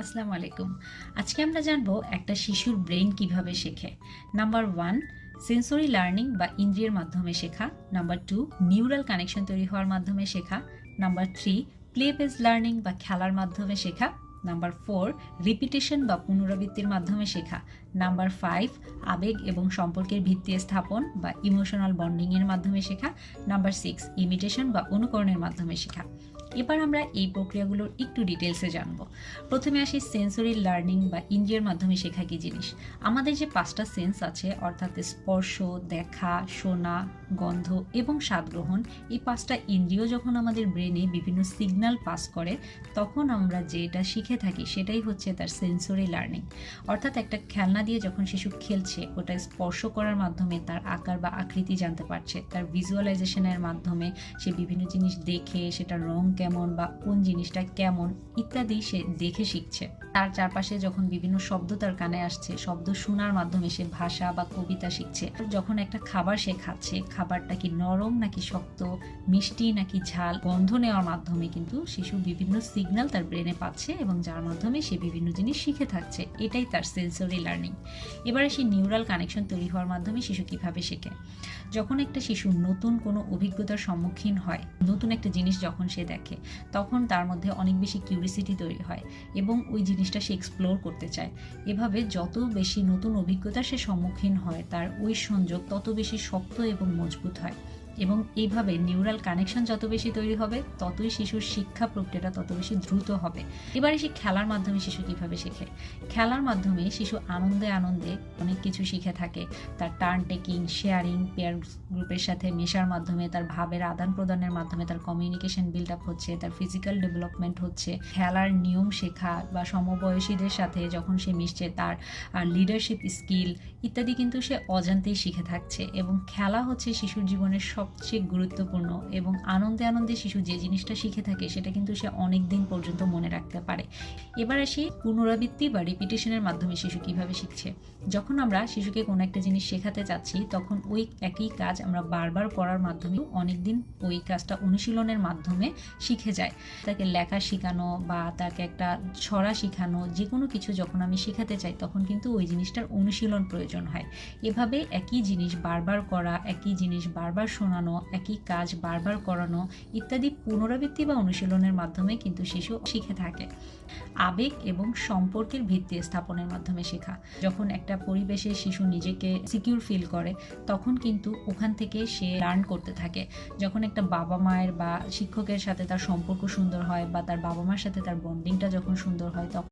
আসসালামু আলাইকুম। আজকে আমরা জানবো একটা শিশুর ব্রেইন কিভাবে শেখে। নাম্বার 1, সেন্সরি লার্নিং বা ইন্দ্রিয়ের মাধ্যমে শেখা। নাম্বার 2, নিউরাল কানেকশন তৈরি হওয়ার মাধ্যমে শেখা। নাম্বার 3, প্লে বেসড লার্নিং বা খেলার মাধ্যমে শেখা। নাম্বার 4, রিপিটেশন বা পুনরাবৃত্তির মাধ্যমে শেখা। নাম্বার 5, আবেগ এবং সম্পর্কের ভিত্তি স্থাপন বা ইমোশনাল বন্ডিংয়ের মাধ্যমে শেখা। নাম্বার 6, ইমিটেশন বা অনুকরণের মাধ্যমে শেখা। এবার আমরা এই প্রক্রিয়াগুলোর একটু ডিটেলসে জানবো। প্রথমে আসি সেন্সরি লার্নিং বা ইন্দ্রিয়ের মাধ্যমে শেখা কি জিনিস। আমাদের যে 5টা সেন্স আছে, অর্থাৎ স্পর্শ, দেখা, শোনা, গন্ধ এবং স্বাদ গ্রহণ, এই 5টা ইন্দ্রিয় যখন আমাদের ব্রেনে বিভিন্ন সিগন্যাল পাস করে, তখন আমরা যেটা শিখে থাকি সেটাই হচ্ছে তার সেন্সরি লার্নিং। অর্থাৎ একটা খেলনা দিয়ে যখন শিশু খেলছে, ওটা স্পর্শ করার মাধ্যমে তার আকার বা আকৃতি জানতে পারছে, তার ভিজুয়ালাইজেশনের মাধ্যমে সে বিভিন্ন জিনিস দেখে সেটার রং কেমন বা কোন জিনিসটা কেমন ইত্যাদি সে দেখে শিখছে। তার চারপাশে যখন বিভিন্ন শব্দ তার কানে আসছে, শব্দ শোনার মাধ্যমে সে ভাষা বা কবিতা শিখছে। যখন একটা খাবার সে খাচ্ছে, খাবারটা কি নরম নাকি শক্ত, মিষ্টি নাকি ঝাল, গন্ধ নেওয়ার মাধ্যমে কিন্তু শিশু বিভিন্ন সিগন্যাল তার ব্রেনে পাচ্ছে এবং যার মাধ্যমে সে বিভিন্ন জিনিস শিখে থাকছে। এটাই তার সেন্সরি লার্নিং। এবারে সে নিউরাল কানেকশন তৈরি হওয়ার মাধ্যমে শিশু কিভাবে শেখে। যখন একটা শিশু নতুন কোনো অভিজ্ঞতার সম্মুখীন হয়, নতুন একটা জিনিস যখন সে দেখে, তখন তার মধ্যে অনেক বেশি কিউরিসিটি তৈরি হয় এবং ওই জিনিসটা সে এক্সপ্লোর করতে চায়। এভাবে যত বেশি নতুন অভিজ্ঞতার সে সম্মুখীন হয়, তার ওই সংযোগ তত বেশি শক্ত এবং মজবুত হয় এবং এইভাবে নিউরাল কানেকশন যত বেশি তৈরি হবে, ততই শিশুর শিক্ষা প্রক্রিয়াটা তত বেশি দ্রুত হবে। এবারে সে খেলার মাধ্যমে শিশু কিভাবে শেখে। খেলার মাধ্যমে শিশু আনন্দে আনন্দে অনেক কিছু শিখে থাকে। তার টার্ন টেকিং, শেয়ারিং, পেয়ার গ্রুপের সাথে মেশার মাধ্যমে, তার ভাবের আদান প্রদানের মাধ্যমে তার কমিউনিকেশন বিল্ড আপ হচ্ছে, তার ফিজিক্যাল ডেভেলপমেন্ট হচ্ছে। খেলার নিয়ম শেখা বা সমবয়সীদের সাথে যখন সে মিশছে, তার লিডারশিপ স্কিল ইত্যাদি কিন্তু সে অজান্তেই শিখে থাকছে। এবং খেলা হচ্ছে শিশুর জীবনের সবচেয়ে গুরুত্বপূর্ণ এবং আনন্দে আনন্দে শিশু যে জিনিসটা শিখে থাকে সেটা কিন্তু সে অনেক দিন পর্যন্ত মনে রাখতে পারে। এবার আসি পুনরাবৃত্তি বা রিপিটেশনের মাধ্যমে শিশু কিভাবে শিখছে। যখন আমরা শিশুকে কোনো একটা জিনিস শেখাতে চাচ্ছি, তখন ওই একই কাজ আমরা বারবার করার মাধ্যমে অনেকদিন ওই কাজটা অনুশীলনের মাধ্যমে শিখে যায়। তাকে লেখা শেখানো বা তাকে একটা ছড়া শেখানো, যে কোনো কিছু যখন আমি শেখাতে চাই, তখন কিন্তু ওই জিনিসটার অনুশীলন প্রয়োজন হয়। এভাবে একই জিনিস বারবার করা, একই জিনিস বারবার শোনানো, একই কাজ বারবার করানো ইত্যাদি পুনরাবৃত্তি বা অনুশীলনের মাধ্যমে কিন্তু শিশু শিখে থাকে। আবেগ এবং সম্পর্কের ভিত্তি স্থাপনের মাধ্যমে শেখা। যখন একটা পরিবেশে শিশু নিজেকে সিকিউর ফিল করে, তখন কিন্তু ওখান থেকে সে লার্ন করতে থাকে। যখন একটা বাবা মায়ের বা শিক্ষকের সাথে তার সম্পর্ক সুন্দর হয় বা তার বাবা মার সাথে তার বন্ডিংটা যখন সুন্দর হয়, তখন